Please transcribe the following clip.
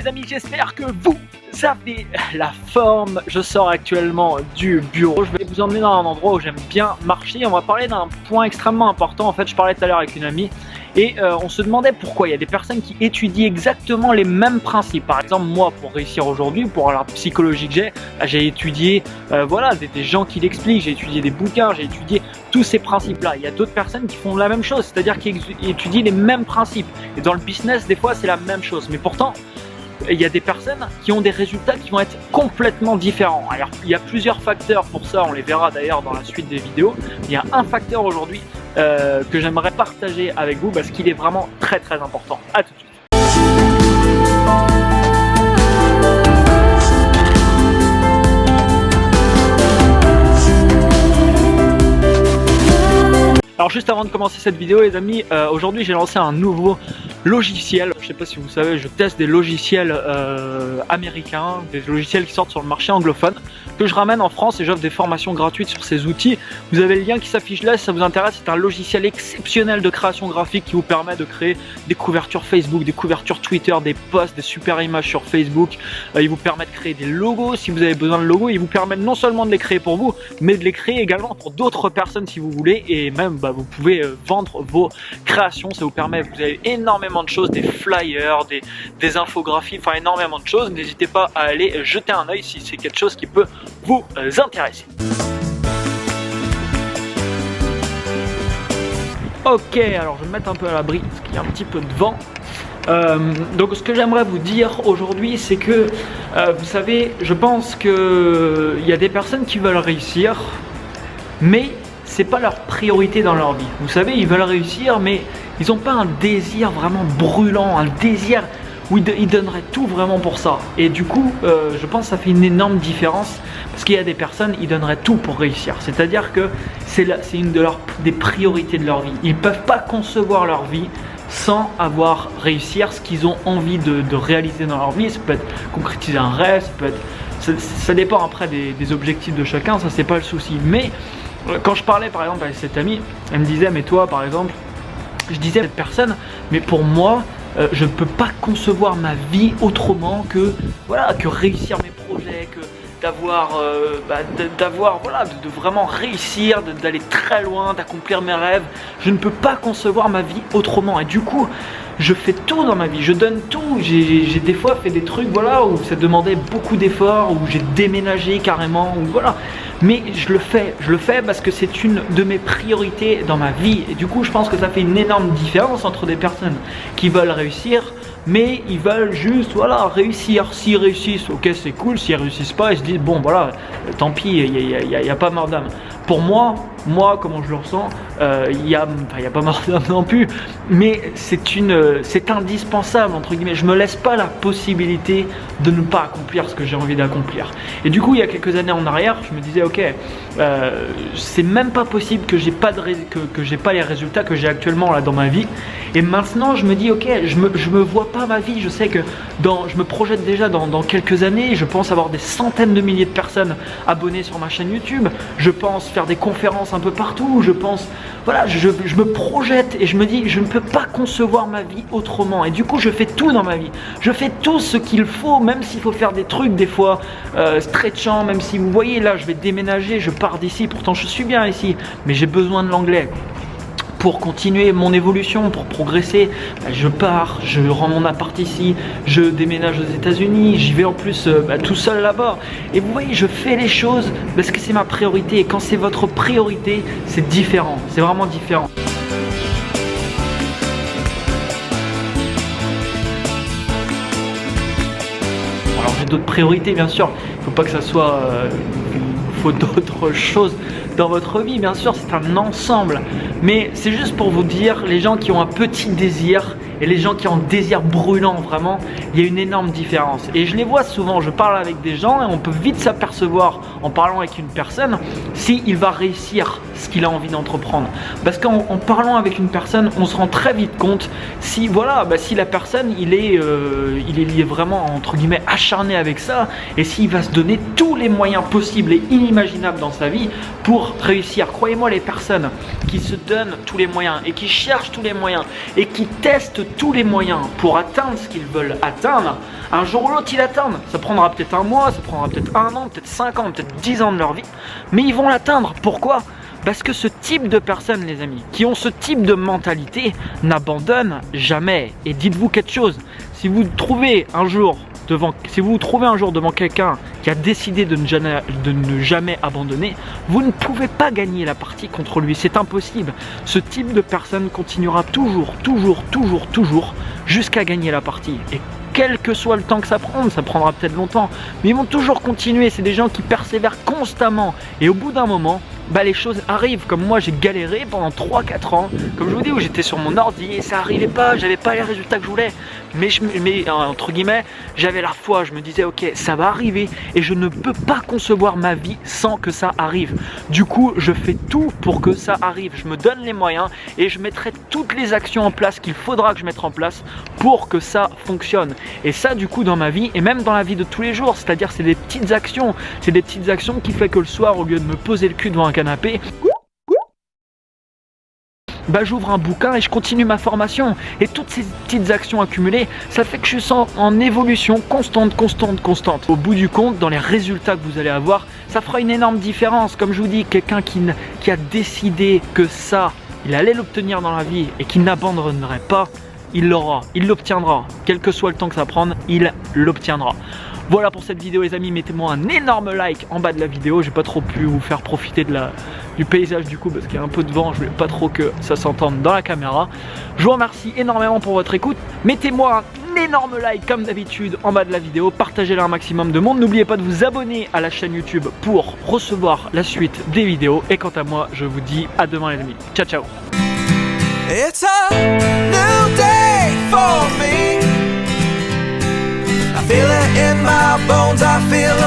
les amis, j'espère que vous avez la forme. Je sors actuellement du bureau. Je vais vous emmener dans un endroit où j'aime bien marcher. On va parler d'un point extrêmement important. En fait, je parlais tout à l'heure avec une amie et on se demandait pourquoi il y a des personnes qui étudient exactement les mêmes principes. Par exemple, moi, pour réussir aujourd'hui, pour la psychologie que j'ai étudié voilà, des gens qui l'expliquent, j'ai étudié des bouquins, j'ai étudié tous ces principes-là. Il y a d'autres personnes qui font la même chose, c'est-à-dire qui étudient les mêmes principes. Et dans le business, des fois, c'est la même chose. Mais pourtant, il y a des personnes qui ont des résultats qui vont être complètement différents. Alors, il y a plusieurs facteurs pour ça, on les verra d'ailleurs dans la suite des vidéos. Il y a un facteur aujourd'hui que j'aimerais partager avec vous parce qu'il est vraiment très très important. À tout de suite. Alors juste avant de commencer cette vidéo les amis, aujourd'hui j'ai lancé un nouveau logiciel. Je sais pas si vous savez, je teste des logiciels américains, des logiciels qui sortent sur le marché anglophone, que je ramène en France et j'offre des formations gratuites sur ces outils. Vous avez le lien qui s'affiche là si ça vous intéresse. C'est un logiciel exceptionnel de création graphique qui vous permet de créer des couvertures Facebook, des couvertures Twitter, des posts, des super images sur Facebook. Il vous permet de créer des logos si vous avez besoin de logos. Il vous permet non seulement de les créer pour vous, mais de les créer également pour d'autres personnes si vous voulez. Et même vous pouvez vendre vos créations. Ça vous permet, vous avez énormément de choses, des flyers, des infographies, enfin énormément de choses. N'hésitez pas à aller jeter un œil si c'est quelque chose qui peut vous intéresser. Ok, alors je vais me mettre un peu à l'abri parce qu'il y a un petit peu de vent. Donc ce que j'aimerais vous dire aujourd'hui, c'est que vous savez, je pense que il y a des personnes qui veulent réussir, mais c'est pas leur priorité dans leur vie. Vous savez, ils veulent réussir, mais ils n'ont pas un désir vraiment brûlant, un désir où ils donneraient tout vraiment pour ça. Et du coup, je pense que ça fait une énorme différence parce qu'il y a des personnes, ils donneraient tout pour réussir. C'est-à-dire que c'est une des priorités de leur vie. Ils ne peuvent pas concevoir leur vie sans avoir réussir ce qu'ils ont envie de réaliser dans leur vie. Ça peut être concrétiser un rêve, ça peut être... Ça dépend après des objectifs de chacun, ça c'est pas le souci. Mais quand je parlais par exemple avec cette amie, elle me disait, mais toi par exemple, je disais à cette personne, mais pour moi, je ne peux pas concevoir ma vie autrement que, voilà, que réussir mes projets, que voilà, de vraiment réussir, d'aller très loin, d'accomplir mes rêves. Je ne peux pas concevoir ma vie autrement. Et du coup, je fais tout dans ma vie, je donne tout. J'ai des fois fait des trucs voilà, où ça demandait beaucoup d'efforts, où j'ai déménagé carrément, où, voilà. Mais je le fais parce que c'est une de mes priorités dans ma vie. Et du coup, je pense que ça fait une énorme différence entre des personnes qui veulent réussir, mais ils veulent juste voilà, réussir. S'ils réussissent, ok c'est cool. S'ils réussissent pas, ils se disent bon voilà, tant pis, il n'y a pas mort d'âme. Pour moi, comment je le ressens, il n'y a pas mort d'âme non plus, mais c'est indispensable entre guillemets. Je me laisse pas la possibilité de ne pas accomplir ce que j'ai envie d'accomplir. Et du coup, il y a quelques années en arrière, je me disais ok, c'est même pas possible que j'ai pas les résultats que j'ai actuellement là dans ma vie. Et maintenant, je me dis ok, je me vois pas ma vie. Je sais que je me projette déjà dans quelques années. Je pense avoir des centaines de milliers de personnes abonnées sur ma chaîne YouTube. Je pense faire des conférences un peu partout. Je pense, voilà, je me projette et je me dis, je ne peux pas concevoir ma vie autrement. Et du coup, je fais tout dans ma vie. Je fais tout ce qu'il faut, même s'il faut faire des trucs des fois stretchants. Même si vous voyez là, je vais déménager, je pars d'ici. Pourtant, je suis bien ici, mais j'ai besoin de l'anglais. Pour continuer mon évolution, pour progresser, je pars, je rends mon appart ici, je déménage aux États-Unis, j'y vais en plus tout seul là-bas. Et vous voyez, je fais les choses parce que c'est ma priorité. Et quand c'est votre priorité, c'est différent, c'est vraiment différent. Alors j'ai d'autres priorités bien sûr, il ne faut pas que ça soit... il faut d'autres choses dans votre vie, bien sûr, c'est un ensemble. Mais c'est juste pour vous dire, les gens qui ont un petit désir et les gens qui ont un désir brûlant, vraiment, il y a une énorme différence. Et je les vois souvent, je parle avec des gens et on peut vite s'apercevoir en parlant avec une personne s'il va réussir ce qu'il a envie d'entreprendre. Parce qu'en parlant avec une personne, on se rend très vite compte si, voilà, si la personne, il est vraiment, entre guillemets, acharné avec ça et s'il va se donner tous les moyens possibles et inimaginables dans sa vie pour réussir. croyez-moi, les personnes qui se donnent tous les moyens et qui cherchent tous les moyens et qui testent tous les moyens pour atteindre ce qu'ils veulent atteindre, un jour ou l'autre ils l'atteignent. Ça prendra peut-être un mois, ça prendra peut-être un an, peut-être 5 ans, peut-être 10 ans de leur vie, mais ils vont l'atteindre. Pourquoi ? Parce que ce type de personnes, les amis, qui ont ce type de mentalité, n'abandonnent jamais. Et dites-vous quelque chose, si vous vous trouvez un jour devant quelqu'un qui a décidé de ne jamais abandonner, vous ne pouvez pas gagner la partie contre lui, c'est impossible. Ce type de personne continuera toujours, jusqu'à gagner la partie. Et quel que soit le temps que ça prendra peut-être longtemps, mais ils vont toujours continuer. C'est des gens qui persévèrent constamment. Et au bout d'un moment, les choses arrivent. Comme moi, j'ai galéré pendant 3-4 ans, comme je vous dis, où j'étais sur mon ordi et ça arrivait pas, j'avais pas les résultats que je voulais. Mais entre guillemets, j'avais la foi, je me disais ok, ça va arriver et je ne peux pas concevoir ma vie sans que ça arrive. Du coup, je fais tout pour que ça arrive. Je me donne les moyens et je mettrai toutes les actions en place qu'il faudra que je mette en place pour que ça fonctionne. Et ça, du coup, dans ma vie et même dans la vie de tous les jours, c'est-à-dire c'est des petites actions. C'est des petites actions qui fait que le soir, au lieu de me poser le cul devant un canapé, j'ouvre un bouquin et je continue ma formation. Et toutes ces petites actions accumulées, ça fait que je suis en évolution constante. Au bout du compte, dans les résultats que vous allez avoir, ça fera une énorme différence. Comme je vous dis, quelqu'un qui a décidé que ça, il allait l'obtenir dans la vie et qui n'abandonnerait pas, il l'aura, il l'obtiendra. Quel que soit le temps que ça prenne, il l'obtiendra. Voilà pour cette vidéo les amis, mettez-moi un énorme like en bas de la vidéo. J'ai pas trop pu vous faire profiter du paysage du coup parce qu'il y a un peu de vent, je voulais pas trop que ça s'entende dans la caméra. Je vous remercie énormément pour votre écoute. Mettez-moi un énorme like comme d'habitude en bas de la vidéo, partagez-la un maximum de monde. N'oubliez pas de vous abonner à la chaîne YouTube pour recevoir la suite des vidéos. Et quant à moi, je vous dis à demain les amis. Ciao ciao. It's a new day for me. I feel it in my bones, I feel